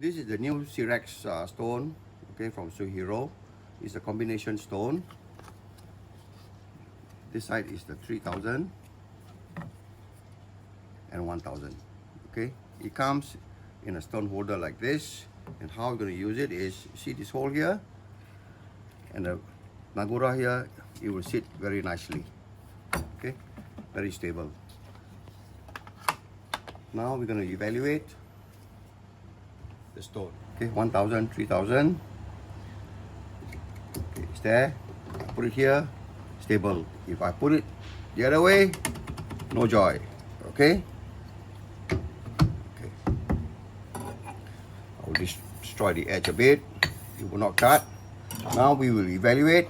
This is the new Cerax stone, okay, from Suehiro. It's a combination stone. This side is the 3000 and 1000. Okay, it comes in a stone holder like this. And how we're going to use it is, see this hole here, and the Nagura here, it will sit very nicely. Okay, very stable. Now we're going to evaluate the stone. Okay, 1000, 3000. Okay, it's there. I put it here, stable. If I put it the other way, no joy. Okay. Okay. I will destroy the edge a bit. It will not cut. Now we will evaluate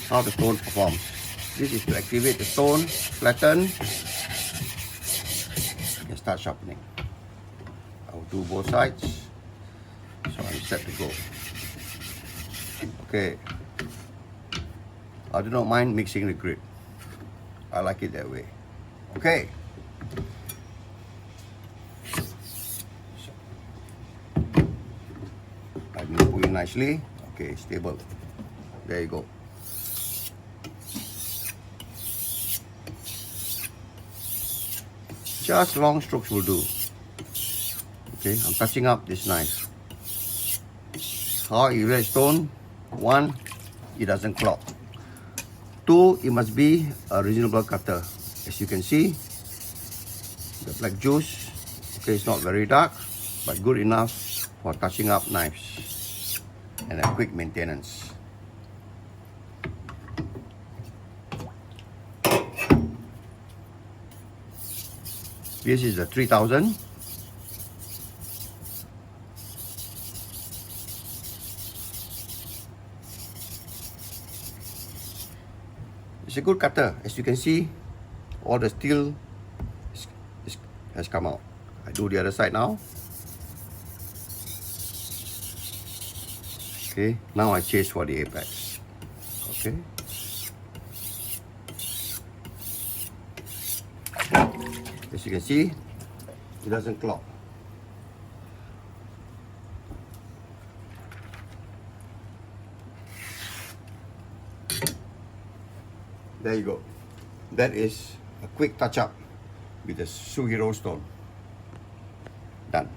how the stone performs. This is to activate the stone, flatten, and start sharpening. I will do both sides. So I'm set to go. Okay. I do not mind mixing the grit. I like it that way. Okay. So, I will put it nicely. Okay, stable. There you go. Just long strokes will do. Okay, I'm touching up this knife. How you red stone? 1, it doesn't clog. 2, it must be a reasonable cutter. As you can see, the black juice, okay, it's not very dark, but good enough for touching up knives and a quick maintenance. This is the 3000. It's a good cutter. As you can see, all the steel has come out. I do the other side now. Okay, now I chase for the apex. Okay. As you can see, it doesn't clog. There you go. That is a quick touch up with the Suehiro stone. Done.